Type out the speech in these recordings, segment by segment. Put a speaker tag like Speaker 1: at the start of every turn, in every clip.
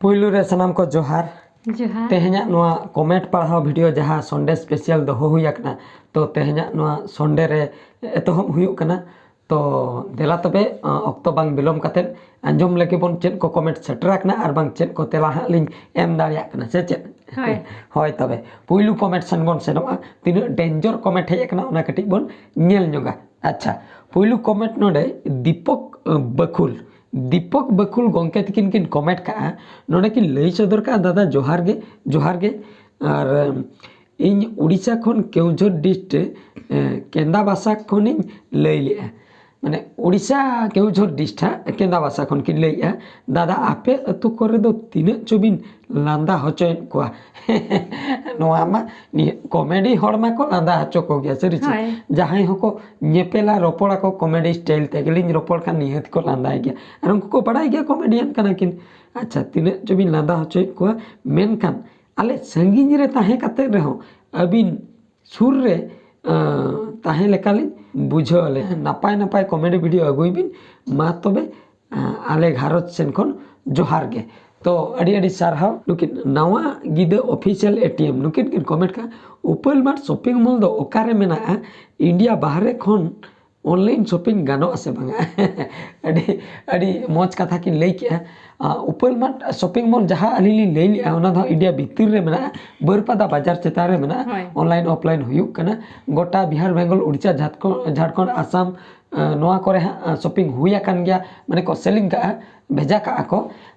Speaker 1: पुइलू रे सनाम को जोहार
Speaker 2: जोहार
Speaker 1: तेहना नोआ कमेंट पढ़ाओ वीडियो जहाँ संडे स्पेशल दोहो हुई आकना तो तेहना नोआ संडे रे एतोहब हुयुक कना तो देला तबे अक्तो बांग बिलोम काते आंजम लेके बन चेक को कमेंट सेटराकना आर बांग चेक को तेला हां लिंग एम दाड़ियाक कना से चेक होय तबे पुइलू कमेंट सन बन सेनोआ तीन डेंजर कमेंट हेय कना ओना कटी बन नेल जोगा। अच्छा पुइलू कमेंट नोडे दीपक बकुल गंके तकिन किन कमेंट का नोडे कि लई सदर का दादा जोहार गे और इन उड़ीसा खन केउझर डिस्ट्रिक्ट केंदाबासा खन इन लई लिया माने उड़ीसा केउझर डिस्ट्रिक्ट केंदाबासा खन कि लईया दादा आपे अतु करे दो तीन चोबिन लांदा हचोयन कोआ नोआ मा कॉमेडी हड़मा को लांदा हचो को गया सरी जहां हको नेपेला रोपड़ा को कॉमेडी स्टाइल ते गलिन रोपड़ का निहत को लांदा गया और उनको को बड़ाई गया कॉमेडियन कना किन। अच्छा तीन चोबिन लांदा हचोय कोआ मेन खान आले संगीन रे ताहे काते रहो अबिन सुर रे ताहे लेकाली बुझले नापाय नापाय कॉमेडी वीडियो अगुइबिन मा तबे आले घारत सेन खन जोहार गे तो अड़ी अड़ी सारहाव नुकिन नवा गिदे ऑफिशियल एटीएम नुकिन किन कमेंट का उपल मार्ट शॉपिंग मॉल दो ओकारे मेना इंडिया बाहरे खन ऑनलाइन शॉपिंग गानो आसे बांगा अड़ी अड़ी मौज कथा किन लई के उपल मार्ट शॉपिंग मॉल जहाँ अली लई लिया ओना दो इंडिया भीतर रे मेना बरपादा बाजार चेतान रे मेना ऑनलाइन ऑफलाइन हुयुक कना गोटा बिहार बेंगल उड़ीसा झारखंड आसाम नोआ करे शॉपिंग हुया कान गया माने को सेलिंग का भेजा का को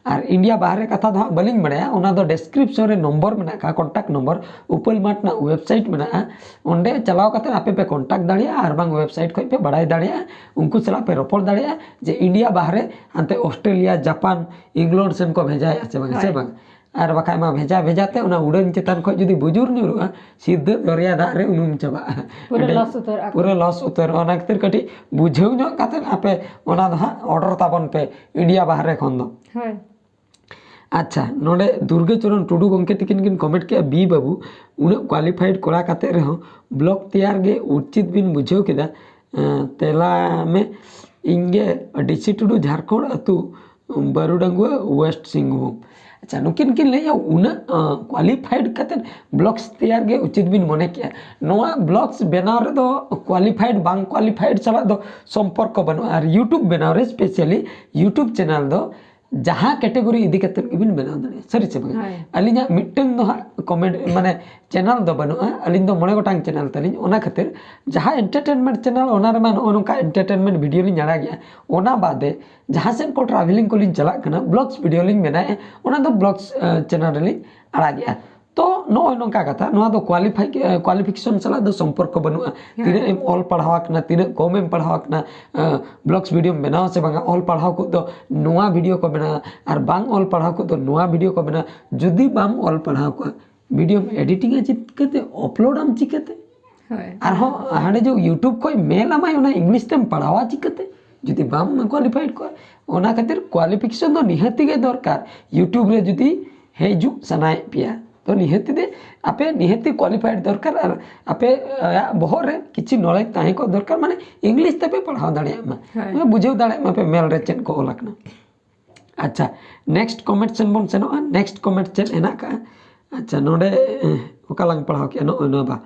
Speaker 1: और इंडिया बाहर कथा दो बलिंग बड़ाया ओना दो डिस्क्रिप्शन रे नंबर मेना का कॉन्टैक्ट नंबर उपल मार्ट ना वेबसाइट मेना ओंडे चलाव कते आपे पे कॉन्टैक्ट दाड़िया और बांग वेबसाइट खै पे बड़ाई दाड़िया उनको सला पे रोपड़ दाड़िया जे इंडिया बाहर अंते ऑस्ट्रेलिया जापान इंग्लैंड सेन को भेजाया से बांग और बाखा मा भेजा भेजाते उना उड़न चेतान खै जदी बुजुर नुरुआ सीधे दरिया दा रे उनुम चबा पूरा लॉस उतर ओना खातिर कटी बुझेउ न काते आपे ओना दा ऑर्डर ताबन पे इंडिया बाहर खन दो। अच्छा नोडे दुर्गेचरण टुडू गंके तकिन किन कमेंट के बी बाबू उन क्वालिफाइड करा काते रहो ब्लॉक तैयार गे उचित बिन बुझेउ केदा तेला में इंगे डीसी टुडू झारखंड अतु बरुडंगुआ वेस्ट सिंहभूम। अच्छा नुकिन किन लैया उन क्वालिफाइड कते ब्लॉग्स तैयार गे उचित बिन मने किया नोआ ब्लॉग्स बनाव रे दो क्वालिफाइड बांग क्वालिफाइड सला दो संपर्क बनो और यूट्यूब बनाव रे स्पेशली यूट्यूब चैनल दो जहाँ कैटेगरी इदी कते बिन बनाव दे सरी से बगा अलिना मिटन दो कमेंट माने चैनल दो बनो अलिन दो मोने गोटांग चैनल तलिन ओना खातिर जहाँ एंटरटेनमेंट चैनल ओना रे मान ओनका एंटरटेनमेंट वीडियो लिन जड़ा गया ओना बादे जहाँ से को ट्रैवलिंग को लिन चला कना ब्लॉग्स वीडियो लिन बनाए ओना दो ब्लॉग्स चैनल लिन आड़ा गया तो नो नोका कथा नो दो क्वालिफिकेशन चला दो संपर्क बनुआ तीने एम ऑल पढ़ावक ना तीने कम एम पढ़ावक ना ब्लॉग्स वीडियो बनाव से बांगा ऑल पढ़ाव को दो नोआ वीडियो को बना और बांग ऑल पढ़ाव को दो नोआ वीडियो को बना जुदी बाम ऑल पढ़ाव को वीडियो में एडिटिंग चिकते अपलोड आम चिकते और हो हाडे जो यूट्यूब को मेल आमाय ओना इंग्लिश तेम पढ़ावा चिकते जुदी बाम क्वालिफाइड को ओना खातिर क्वालिफिकेशन दो निहाती गे दरकार यूट्यूब रे जुदी हेजु सनाय पिया तो निहती दे आपे निहती क्वालिफाइड दरकार और आपे बहर रे किछि नॉलेज ताहे को दरकार माने इंग्लिश तबे पढ़ाव दाड़िया मा बुझेउ दाड़िया मा पे मेल रे चेन को ओलकना। अच्छा नेक्स्ट कमेंट सेन बन सेनो नेक्स्ट कमेंट चेन एना का अच्छा नोडे ओकालांग पढ़ाव के नो नोबा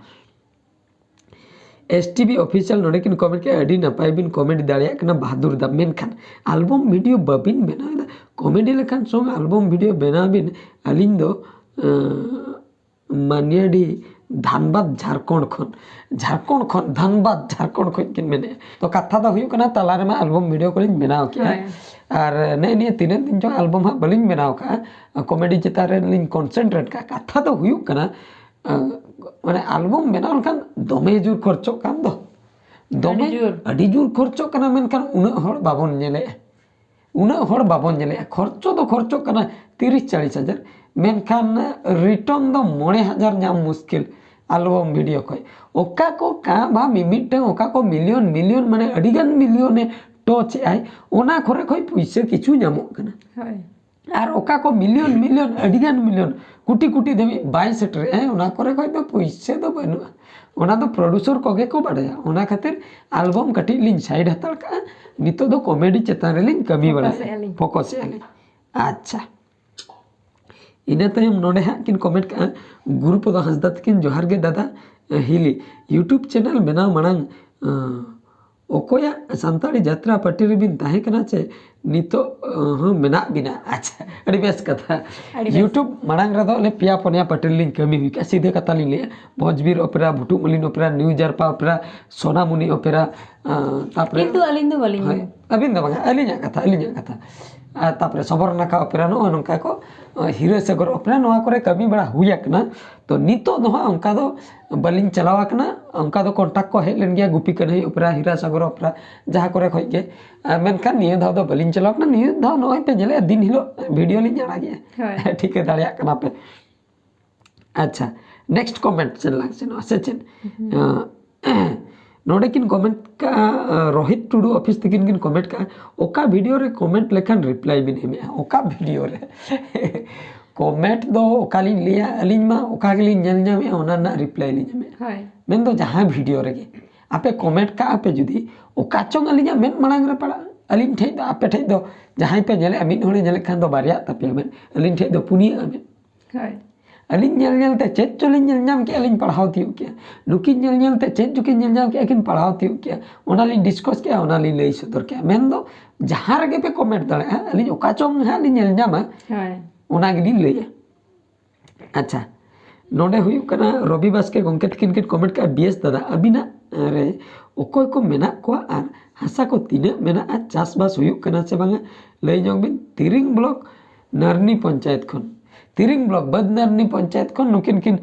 Speaker 1: एसटीवी ऑफिशियल नोडे किन कमेंट के अडी नपाय बिन कमेंट दाड़िया कना बहादुर दा मेन खान एल्बम वीडियो बबिन बेना कमेडी लेखान संग एल्बम वीडियो बेना बिन अलिन दो मानियाडी धनबाद झारखंड खन धनबाद झारखंड खन किन मेने तो कथा दा हुयु कना तला रे मा एल्बम वीडियो को लिन बनाव के और ने ने तीन दिन जो एल्बम हा बलिन बनाव का कॉमेडी चिता रे लिन कंसंट्रेट का कथा दा हुयु कना माने एल्बम बनाव खान दमे जुर खर्चो कान दो दमे अडी जुर खर्चो कना मेन खान उना हर बाबन नेले उना हर बाबन नेले खर्चो तो खर्चो कना 30-40 हजार मेनखान रिटर्न दो 9,000 नाम मुश्किल एल्बम वीडियो को ओका को का बा मिमिटे ओका को मिलियन माने अडिगान मिलियन टच आय ओना खरे खय पैसा किछु नामो कना और ओका को मिलियन अडिगान मिलियन कुटी देवी 22 सेटर ओना करे खय तो पैसा दो बनुआ ओना तो प्रोड्यूसर कोगे को बाड़ाया ओना खातिर एल्बम कटी लिन साइड हताल का नितो दो कॉमेडी चेतान रे लिन कमी बड़ा फोकस आली। अच्छा ᱤᱱᱟᱹ ᱛᱟᱭᱚᱢ ᱱᱚᱰᱮ ᱦᱟᱸᱜ ᱠᱤᱱ ᱠᱚᱢᱮᱱᱴ ᱠᱟᱜᱼᱟ ᱜᱩᱨᱩᱯᱚᱫᱚ ᱦᱟᱸᱥᱫᱟ ᱛᱟᱹᱠᱤᱱ ᱡᱚᱦᱟᱨ ᱜᱮ ᱫᱟᱫᱟ ᱦᱤᱞᱤ यूट्यूब चैनल बनाव मांग ᱚᱠᱚᱭᱟᱜ ᱥᱟᱱᱛᱟᱲᱤ ᱡᱟᱛᱨᱟ ᱯᱟर्टी ᱨᱮᱵᱤᱱ ᱛᱟᱦᱮᱸ ᱠᱟᱱᱟ ᱪᱮ ᱱᱤᱛᱚᱜ ᱦᱚᱸ ᱢᱮᱱᱟᱜ ᱵᱤᱱᱟ ᱟᱪᱪᱷᱟ ᱟᱹᱰᱤ ᱵᱮᱥ ᱠᱟᱛᱷᱟ यूट्यूब ᱢᱟᱲᱟᱝ ᱨᱮᱫᱚ ᱟᱞᱮ ᱯᱮᱭᱟ ᱯᱩᱱᱭᱟ ᱯᱟर्टी ᱨᱮᱞᱤᱧ ᱠᱟᱹᱢᱤ ᱦᱩᱭ ᱠᱟᱜᱼᱟ ᱥᱤᱫᱷᱟᱹ ᱠᱟᱛᱷᱟ ᱞᱤᱧ ᱞᱟᱹᱭᱟ भोजबीर ओपेरा भुटुक मलिन ओपेरा न्यू जारपा ओपेरा सोनामुनी ओपेरा तापरे
Speaker 2: किंतु अलिंग दो बालिंग
Speaker 1: अबिन द बांगा अलिᱧᱟᱜ कथा तापरे सबरनाखा ओपेरा नो नोंका को हीरो सागर ओपेरा नोआ करे कमी बड़ा हुया कना तो नितो दो हां उनका दो बलिंग चलावा कना उनका दो कांटेक्ट को हेज लेन गया गुपी कन्हई ओपेरा हीरा सागर ओपेरा जहां करे खoj गे मेनखान निया धाव दो बलिंग चलावा कना निया धाव नोय पे जले दिन हिलो वीडियो लिंग जाना गया ठीक है दाड़िया कना पे अच्छा नेक्स्ट कमेंट चल लाग से नो से चेन नोडे किन कमेंट का रोहित टुडू ऑफिस तकिन किन कमेंट का ओका वीडियो रे कमेंट लेखन रिप्लाई बिन एमे ओका वीडियो रे कमेंट दो ओका लिन लिया अलिन मा ओका गिलिन नेल ᱧᱟᱢᱮ ओना ना रिप्लाई लिन ᱧᱟᱢᱮ हाय मेन दो जहां वीडियो रे गे आपे कमेंट का आपे जुदी ओका चोंग अलिना मेन मांग रे पड़ा अलिन ठे दो आपे ठे दो जहां पे नेले अमिन होने नेले खान दो बारिया तपे मेन अलिन ठे दो पुनिया अमिन हाय अलिन नेल ते चेत चोलिन नेल ᱧᱟᱢ के अलिन पढ़ाव थियो के नुकिन नेल ते चेत जुकिन नेल ᱧᱟᱢ के किन पढ़ाव थियो के ओना लिन डिस्कस के ओना लिन लई सदर के मेन दो जहां रे पे कमेंट दले अलिन ओका चोंग हा लिन नेल ᱧामा हाय ओना गिलिन लई अच्छा नोडे हुयु कना रवि बास्के गंके तकिन किन कमेंट का बीएस दादा अबिना रे ओकोय को मेना को आर हासा को तिने मेना चास बास हुयु कना से बांगा लई जोंग बिन तिरिंग ब्लॉक नरनी पंचायत खन तिरिंग ब्लॉक बदनरनी पंचायत खन नुकिन किन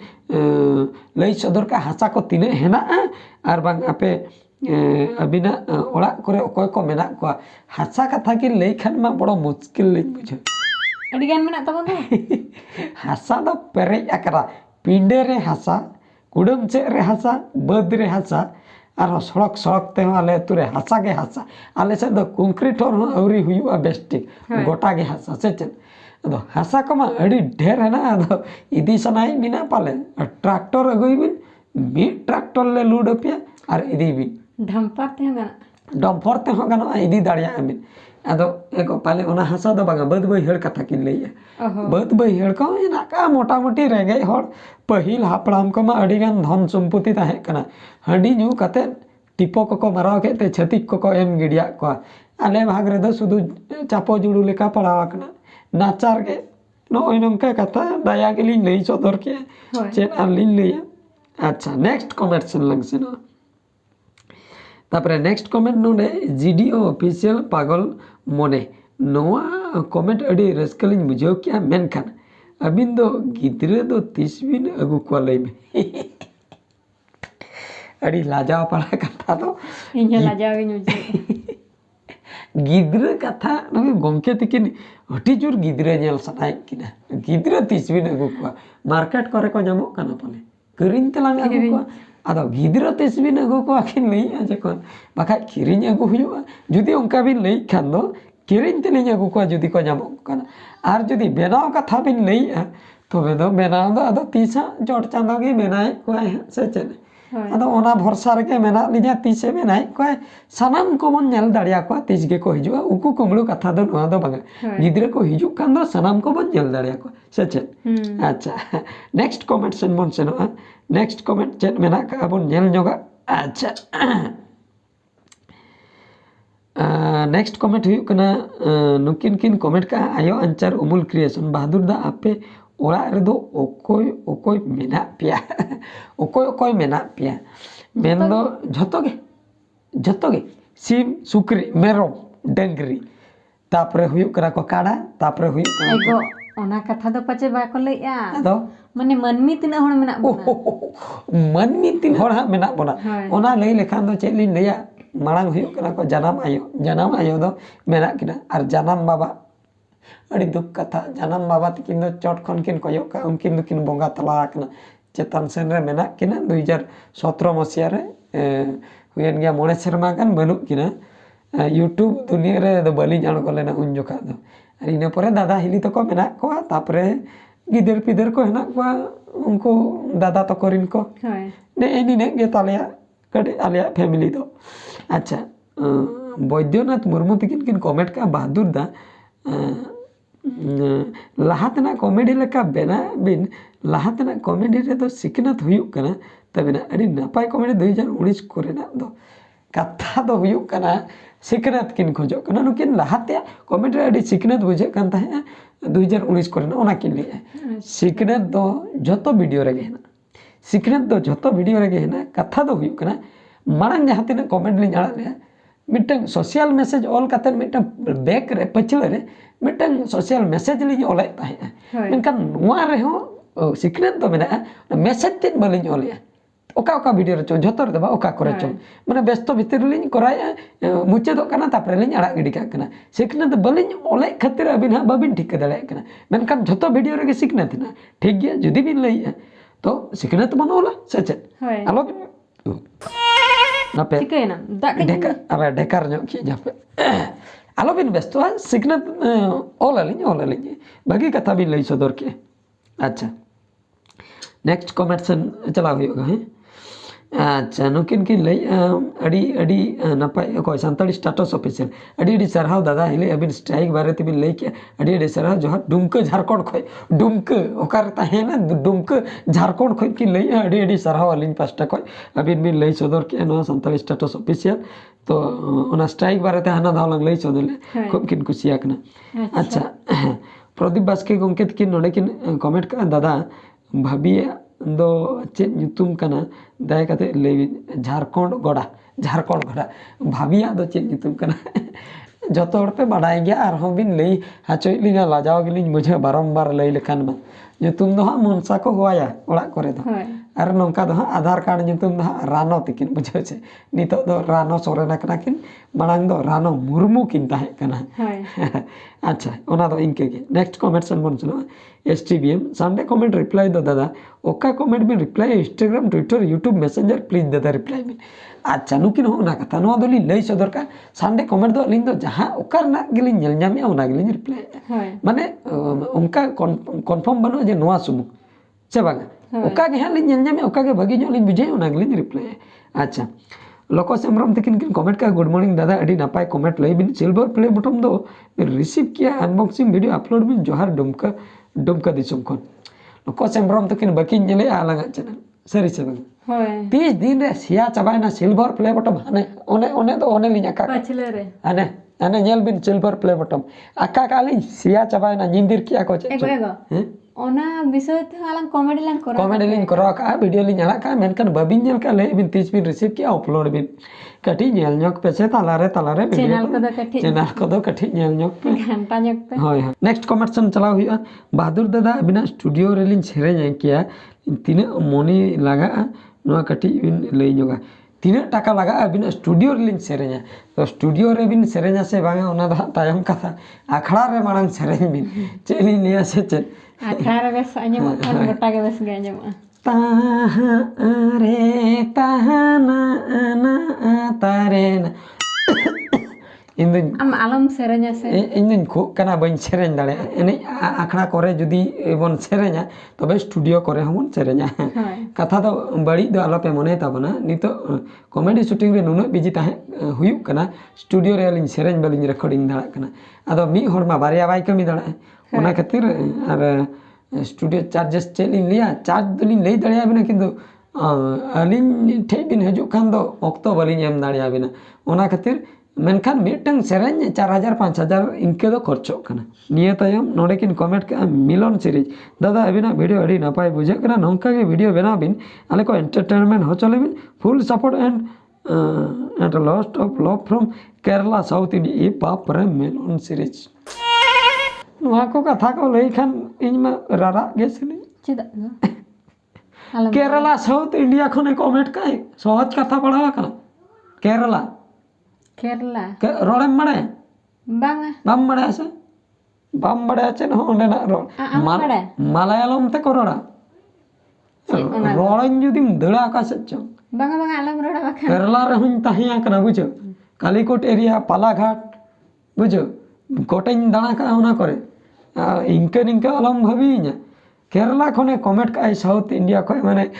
Speaker 1: लई सदर का हासा को तिने हेना आर बांग आपे अबिना ओड़ा करे ओकोय को मेना को हासा कथा किन लई खान मा बड़ो मुश्किल लई बुझे
Speaker 2: अड़ी गान मेना तबो दो
Speaker 1: हासा दो पेरे अकरा पिंडे रे हासा कुडम से रे हासा बद रे हासा और सड़क सड़क ते आले तुरे हासा के हासा आले से दो कंक्रीट और औरी हुयुआ बेस्टिक गोटा के हासा से चन अदो हासा कमा अड़ी ढेर है ना अदो इदी सनाई बिना पाले ट्रैक्टर अगुई बिन बी ट्रैक्टर ले लूड पे और इदी बिन डंपर ते हो गाना इदी दाड़िया बिन अदो एको पाले ओना हासा दो बागा बद बई हेड़ कथा किन लइया बद बई हेड़ को इना का मोटा मोटी रेगे हड़ पहिल हापड़ाम को मा अडिगान धन संपत्ति ताहे कना हंडी न्यू कते टिपो को माराव केते छतिक को एम गिडिया को आले भाग रे दो सुदु चापो जुडू लेका पड़ावा कना नाचार के नो नंका कथा दया के लिन लई सदर के चेन आर लिन लइया अच्छा नेक्स्ट कमेंट सन लंग से नो तापरे नेक्स्ट कमेंट नोडे जीडीओ ऑफिशियल पागल मोने नोआ कमेंट अडी रस्कलिन बुझो क्या मेनखान अबिन दो गिद्रे दो 30 बिन अगु को लई में अडी लाजाव पड़ा कथा तो
Speaker 2: इन्या लाजाव नुजे
Speaker 1: गिद्रे कथा नगे गंके तकिन हटी जोर गिद्रे नेल सनाय किना गिद्रे 30 बिन अगु को मार्केट करे को जामो कना पले करिन तलांग अगु को आदो गिद्रा 30 बिन अगु को आखिन लई जखन बाखा किरिन अगु हुयुआ जुदी उनका बिन लई खान दो किरिन तलिन अगु को जुदी को जामो कना आर जुदी बेनाव कथा बिन लई तबे दो बेनाव दो आदो तीसा जोट चांदो गे बेनाय को से चले आदो ओना भरसा रे मेना लिजा तीसे बेनाय को सनाम को मन नेल दाड़िया को तीस गे को हिजुआ उकु कुमड़ू कथा दो नोआ दो बागा गिद्रा को हिजु कान दो सनाम को मन नेल दाड़िया को से अच्छा नेक्स्ट कमेंट सेन मन सेनो नेक्स्ट कमेंट चेन मेना का अपन नेल जोगा अच्छा नेक्स्ट कमेंट हुयु कना नुकिन किन कमेंट का आयो अंचार उमुल क्रिएशन बहादुर दा आपे ओड़ा रे दो ओकोय ओकोय मेना पिया ओकोय ओकोय मेना पिया मेन दो झतो गे सिम सुक्री मेरोम डंगरी तापरे हुयु करा को काड़ा तापरे हुयु करा
Speaker 2: एगो ओना कथा दो पचे बा को लइया दो माने मनमी तिना होड़ मेना बोना
Speaker 1: मनमी तिन होड़ हा मेना बोना ओना लई लेखान दो चेलिन लइया मांग हुयु करा को जनाम आयो दो मेना किना और जनाम बाबा अड़ी दुख कथा जनाम बाबा तकिन दो चोट खन किन कोयो का उनकिन दुकिन बोंगा तला कना चेतन सेन रे मेना किना 2017 मसिया रे हुयन गया मोणे शर्मा गान बनु किना यूट्यूब दुनिया रे दो बलि जान को लेना उन जोखा दो अरे इने परे दादा हिली तो को मेना को तापरे गिदर पिदर को हेना को उनको दादा तो करिन को ने एनी ने गे तालिया कटे आलिया फैमिली दो अच्छा बैद्यनाथ मुर्मू तकिन किन कमेंट का बहादुर दा लाहातना कॉमेडी लेका बेना बिन लाहातना कॉमेडी रे दो सिकनत हुयुक कना तबेना अड़ी नापाय कॉमेडी 2019 कोरेना दो कथा दो हुयुक कना सिकनत किन खोजो कना नुकिन लाहाते कॉमेडी रे अड़ी सिकनत बुझे कान ताहे 2019 कोरेना ओना किन लिए सिकनत दो जतो वीडियो रे गेना सिकनत दो जतो वीडियो रे गेना कथा दो हुयुक कना मारंग जहातिना कॉमेडी लिन आड़ा ले मिटन सोशल मैसेज ऑल काते मिटन बैक रे पछले रे मिटन सोशल मैसेज लिन ऑले ताहे मेनकान नोआ रे हो सिकनत दो मेना मैसेज तेज बलिन ऑले ओका ओका वीडियो रे चो जतो रे दबा ओका करे चो माने व्यस्त भितर लिन कराय मुचे दो कना तापरे लिन आड़ा गिडी का कना सिकनत बलिन ऑले खातिर अबिन हा बाबिन ठीक दले कना मेनकान जतो वीडियो रे सिकनत ना ठीक गया जदी बिन लई तो सिकनत बनोला सच आलो नापे
Speaker 2: चिकना दाग
Speaker 1: डेका अबे डेकार ᱧᱚᱜ की जापे आलो बिन व्यस्त सिकनत ओलालिन बाकी कथा बिन लई सदर के अच्छा नेक्स्ट कमेंट से चला हुआ है अच्छा नुकिन की लई अड़ी अड़ी नपाय को संताली स्टेटस ऑफिशियल अड़ी अड़ी सरहाव दादा हिले अबिन स्ट्राइक बारे ते बिन लई के अड़ी अड़ी सरहाव जोहार डुमके झारखंड खय डुमके ओकार ताहेना डुमके झारखंड खय की लई अड़ी अड़ी सरहाव अलिन पास्टा खय अबिन बिन लई सदर के नो संताली स्टेटस ऑफिशियल तो ओना स्ट्राइक बारे ते हाना दावलंग लई सदले खूब किन कुसिया कना अच्छा प्रदीप बास्के गंके किन नोडे किन कमेंट का दादा भाभी दो चेत ᱧᱩᱛᱩᱢ कना दाय कते ले झारखंड गोड़ा भाभी दो चेत ᱧᱩᱛᱩᱢ कना जतो हर पे बाडाय गया आर हम बिन लई हाचोय लिना लाजाव गिलिन मुझे बारंबार लई लेखान मा ᱧᱩᱛᱩᱢ दो हा मनसा को होया ओड़ा करे दो आर नोंका दो हा आधार कार्ड ᱧᱩᱛᱩᱢ दो रानो तिकिन बुझे छे नितो दो रानो सोरेना कना किन मांग दो रानो मुर्मू किन ताहे कना अच्छा ओना दो इनके के नेक्स्ट कमेंट सन बन सुनो एसटीबीएम संडे कमेंट रिप्लाई दो दादा ओका कमेंट में reply Instagram Twitter YouTube messenger please दादा रिप्लाई में अच्छा नुकिन हो ना कथा नो दोली लई सदर का संडे कमेंट दो लिन दो जहां ओकर ना गिलिन नेल ᱧᱟᱢᱮ ओना गिलिन रिप्लाई माने उनका कन्फर्म बनो जे नोआ सुमु से बागा ओका के हां लिन नेल ᱧᱟᱢᱮ ओका के भगी ᱧᱚᱜ लिन बुझे ओना गिलिन रिप्लाई अच्छा लोको सेमरम तकिन किन कमेंट का गुड मॉर्निंग दादा अडी नापाय कमेंट लई बिन सिल्वर प्ले बटन दो रिसीव किया अनबॉक्सिंग वीडियो अपलोड बिन जोहार डुमका दिसुम खन लोको सेमरम तकिन बाकी नेले आलांगा चैनल सरी से बागा 30 दिन रे सिया चाबायना सिल्वर प्ले बटन हाने ओने दो ओने लिन आका
Speaker 2: पछले रे
Speaker 1: आने नेल बिन सिल्वर प्ले बटन आका काली सिया चाबायना निंदिर किया को चे
Speaker 2: ओना विषय ते आलंग कॉमेडी लिंक
Speaker 1: करो का वीडियो लिंक आला का मेनकन बबिन नेल का ले बिन 30 बिन रिसीव किया अपलोड बिन कटी नेल ᱧᱚᱜ पे से तालारे चैनल को दो कटी नेल ᱧᱚᱜ पे
Speaker 2: घंटा ᱧᱚᱜ पे
Speaker 1: होय नेक्स्ट कमेंट सन चला हुआ बहादुर दादा बिना स्टूडियो रे लिन सेरेñ किया तीन मनी लगा नो कटी बिन लई ᱧᱚᱜᱟ तीन टाका लगा बिना स्टूडियो रे लिन सेरेñ तो स्टूडियो रे बिन सेरेñ से बांगा ओना दा तायम कथा आखड़ा रे मांग सेरेñ बिन चेली लिया से चे
Speaker 2: आखड़ा रे बेस अञम अन गोटा के बेस गे अञम
Speaker 1: तारे ताना ना तारे ना
Speaker 2: am alam sereña se
Speaker 1: इन खो कना बन सेरेñ दाड़े एने आखड़ा करे जुदी बन सेरेñा तबे स्टूडियो करे हमन सेरेñा कथा दो बड़ी दो आलो पे मने ताबना नितो कॉमेडी शूटिंग रे नुनो बिजी ताहे हुयु कना स्टूडियो रे लिन सेरेñ बलिन रिकॉर्डिंग दाड़ा कना आदो मी हर मा बारिया बाई कमी दाड़ा ओना खातिर आर स्टूडियो चार्जेस चेलिन लिया चार्ज दलिन लई दाड़िया बिना किंतु अलिन ठे बिन हजु खान दो ऑक्तो बलिन एम दाड़िया बिना ओना खातिर मेनखान मिटंग सेरेñ 4000 5000 इनके दो खर्चो कना निया तायम नोडे किन कमेंट का मिलन सीरीज दादा अबिना वीडियो अड़ी नापाय बुझे कना नोंका के वीडियो बना बिन आले को एंटरटेनमेंट हो चले बिन फुल सपोर्ट एंड लॉस्ट of love from Kerala south India ए पाप रे मिलन सीरीज नोहा को कथा को लई खान इन में रारा गेसनी
Speaker 2: चिदा
Speaker 1: केरला साउथ इंडिया खने कमेंट का सहज कथा पढ़ावा कना केरला रोड़ेम बड़े बम बड़े ऐसे बम बड़े अच्छे न होने ना रोड मलयालम ते को रोड़ा रोड़न जुदी दड़ा का सच्चो
Speaker 2: बांगा आलम रोड़ा बाका
Speaker 1: केरला रे हुन ताहिया कना बुझो कालीकोट एरिया पालाघाट बुझो कोटेन दाना का होना करे इनके आलम भाबी냐 केरला खने कमेंट का साउथ इंडिया को माने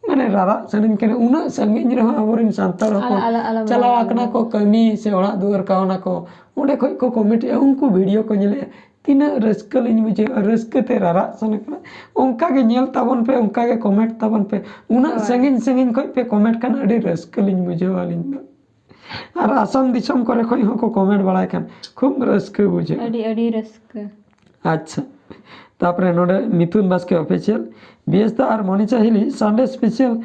Speaker 1: माने रारा सनिन के उना संगिन रहा अबोरिन सांतार को चलावा कना को कमी से ओड़ा दुआर का ओना को ओडे खय को कमेंट उनको वीडियो को नेले तीना रस्क लिंग बुझे रस्क ते रारा सन कना ओंका गे नेल ताबन पे ओंका गे कमेंट ताबन पे उना संगिन संगिन खय पे कमेंट कन अडी रस्क लिंग बुझे वालिन दो और आसाम दिसम करे खय हको कमेंट बड़ाय खान खूब रस्क बुझे
Speaker 2: अडी रस्क
Speaker 1: अच्छा तापरे नोडे मिथुन बास्के ऑफिशियल बीएसता और मनीषा हिली संडे स्पेशल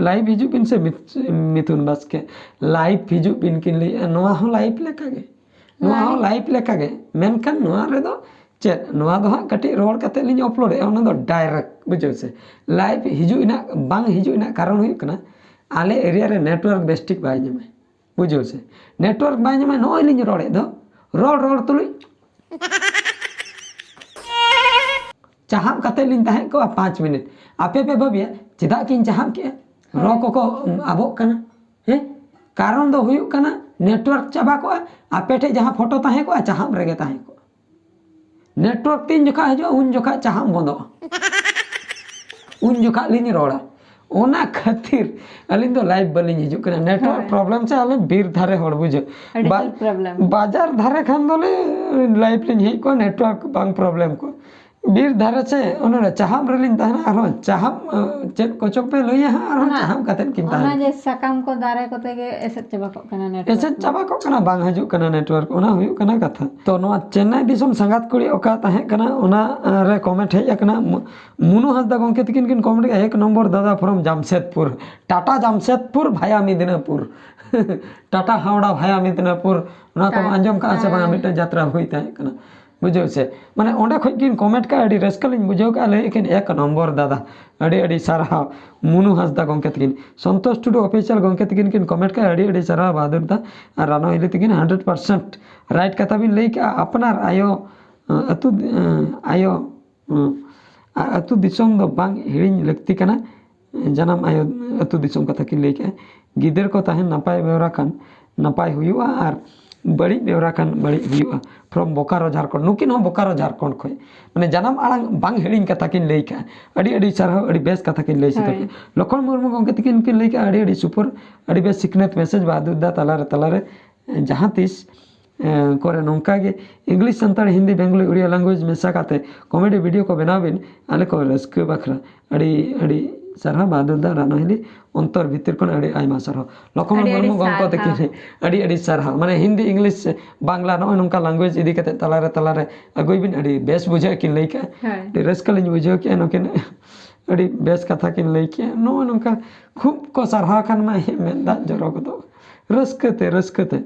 Speaker 1: लाइव हिजु बिन से मिथुन बास्के लाइव हिजु बिन किन ली नोआ हो लाइव लेका गे नोआ हो लाइव लेका गे मेनखान नोआ रे दो चेत नोआ दो हां कटी रोड कते लिंग अपलोड ए ओना दो डायरेक्ट बुझो से लाइव हिजु इना बांग हिजु इना कारण हुई कना आले एरिया रे नेटवर्क बेस्टिक बाय जमे बुझो से नेटवर्क बाय जमे नोय लिंग रोडे दो रोड तुली चाहम कते लिन ताहे को 5 मिनट आपे पे बबिया चिदा किन चाहम के रो को आबो कना हे कारण दो हुयु कना नेटवर्क चाबा को आपे ठे जहां फोटो ताहे को चाहम रेगे ताहे को नेटवर्क तीन जोखा हजो उन जोखा चाहम बंदो उन जोखा लिन रोड़ा ओना खातिर अलिन दो लाइव बलिन हिजु कना नेटवर्क प्रॉब्लम से आले बीर धारे हड़ बुझो बाजार धारे खान दोले लाइव लिन हे को नेटवर्क बांग प्रॉब्लम को बीर धारे से ओना चाहम रलिन ताहना आरो चाहम चेक कोचक पे लइया आरो चाहम कतेन किन ताहना
Speaker 2: ओना जे सकाम को दारे कोते गे एसेट चाबा को कना नेटवर्क
Speaker 1: एसेट चाबा को कना बांग हजु कना नेटवर्क ओना हुयु कना कथा तो नोआ चेन्नई दिसम संगात कुड़ी ओका ताहे कना ओना रे कमेंट हेय कना मुनु हसदा गंके तकिन किन कमेंट के 1 नंबर दादा फ्रॉम जामशेदपुर टाटा जामशेदपुर भाया मिदनापुर टाटा हावड़ा भाया मिदनापुर ओना को अंजम का से बांगा मिटे यात्रा होई ताहे कना बुझो से माने ओंडे खय किन कमेंट का अडी रस्कलिन बुझो का लेकिन 1 नंबर दादा अडी सारा मुनु हसदा गंके तकिन संतोष टुडू ऑफिशियल गंके तकिन किन कमेंट का अडी सारा बहादुर दा और रानो हिली तकिन 100% राइट कथा बिन लेई का अपनार आयो अतु दिसम दो बांग हिरिन लगती कना जानम आयो अतु दिसम कथा किन लेई का गिदर को ताहे नपाय बेवरा कान नपाय हुयुआ और बड़ी बेवरा कान बड़ी हुयुआ फ्रॉम बोकारो झारखंड नुकिन हम बोकारो झारखंड खय माने जानम आड़ांग बांग हिड़िंग कथा किन लेई का अडी सारा अडी बेस कथा किन लेई सके लखन मुर्मू गंके तकिन किन लेई का अडी सुपर अडी बेस सिकनेत मैसेज बहादुर दा तलारे जहां तीस करे नौका गे इंग्लिश संताड़ हिंदी बेंगली उड़िया लैंग्वेज मेसा काते कॉमेडी वीडियो को बनाबिन आले को रस्क बखरा अडी सारा बहादुर दा रानो हिली अंतर भीतर को अड़ी आयमा सारा लखन मुर्मू गंको तकिन अड़ी सारा माने हिंदी इंग्लिश बांग्ला नो नोंका लैंग्वेज इदी कते तलारे अगुइबिन अड़ी बेस बुझे किन लइका अड़ी रस्क लिन बुझे के नोकिन अड़ी बेस कथा किन लइके नो नोंका खूब को सारा खान मा मेदा जरो को रस्कते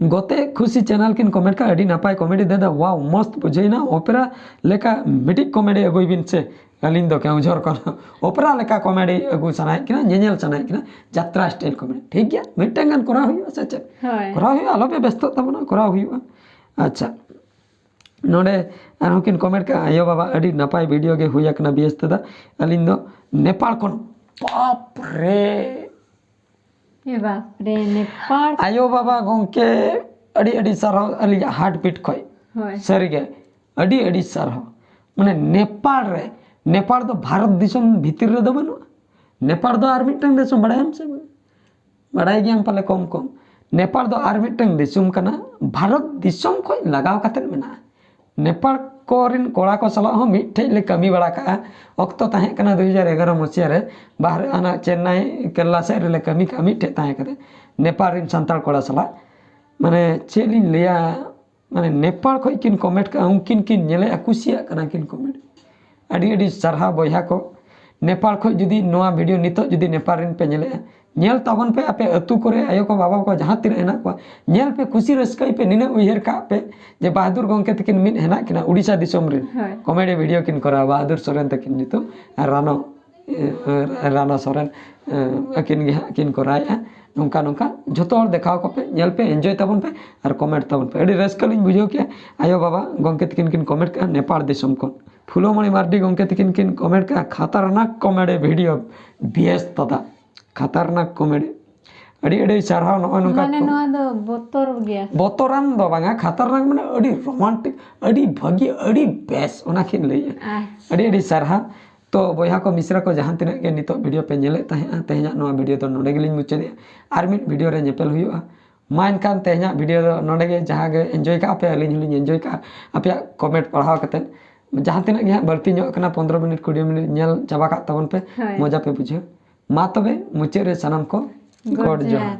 Speaker 1: गोते खुशी चैनल किन कमेंट का अड़ी नापाय कॉमेडी दादा वाओ मस्त बुझेना ओपेरा लेका मिटिक कॉमेडी अगुइबिन से अलिन दो केउझर कना ओपेरा लेका कॉमेडी अगु सनाय किना नेनेल सनाय किना यात्रा स्टाइल कॉमेडी ठीक गया मिटंगन करा हुई से चे करा हुई आलो पे व्यस्त तबना करा हुई अच्छा नोडे आरो किन कमेंट का आयो बाबा अड़ी नापाय वीडियो गे हुई कना व्यस्त दा अलिन दो नेपाल कोन बाप रे नेपाल आयो बाबा गंके अड़ी सारा अली हार्ट बीट खय सरी गे अड़ी सारा माने नेपाल दो भारत दिसम भीतर रे दो बनु नेपाल दो आर मिटंग दिसम बड़ायम से बड़ाय गयम पाले कम नेपाल दो आर मिटंग दिसम कना भारत दिसम खय लगाव काते मेना नेपाल कोरिन कोड़ा को सला हो मिठे ले कमी बड़ा का अक्तो ताहे कना 2011 मसिया रे बाहर आना चेन्नई केरला से रे कमी मिठे ताहे कते नेपाल रिन संताल कोड़ा सला माने चेलिन लिया माने नेपाल खय किन कमेंट का उनकिन किन नेले कुसिया कना किन कमेंट अड़ी सारा बया को नेपाल खय जुदी नोआ वीडियो नितो जुदी नेपाल रिन पे नेले नेल तबन पे आपे अतु करे आयो को बाबा को जहां तीर हेना को नेल पे खुशी रस्कई पे निने उयहर का पे जे बहादुर गंके तकिन मिन हेना किना उड़ीसा दिसम रे कॉमेडी वीडियो किन करा बहादुर सोरेन तकिन नितो रानो सोरेन अकिन गे किन कराया नोंका जतो हर देखाव को पे नेल पे एंजॉय तबन पे और कमेंट तबन पे अड़ी रस्कलिन बुझो के आयो बाबा गंके तकिन किन कमेंट का नेपाल दिसम को फुलोमणि मार्डी गंके तकिन किन कमेंट का खतरनाक कॉमेडी वीडियो बीएस तदा खतरनाक कॉमेडी अड़ी सारा
Speaker 2: माने नोआ दो बोतर गया
Speaker 1: बोतरान दो बांगा खतरनाक माने अड़ी रोमांटिक अड़ी भागी अड़ी बेस ओना किन लई अड़ी सारा तो बया को मिश्रा को जहां तिना के नितो वीडियो पे नेले ताहे तेहना नोआ वीडियो तो नोडे गेलिन मुचादे आर मिड वीडियो रे नेपेल हुआ मा एनखान तेहना वीडियो नोडे गे जहाँ गे एंजॉय का पे अली हूँ एंजॉय का आप कमेंट पढ़ाव कते जहाँ तीन गे बढ़ती 15 मिनट 20 मिनट नेल चाबा का तबन पे
Speaker 2: होय।
Speaker 1: मजा पे बुझे मा तबे मुचे रे सनम को गॉड जोहार।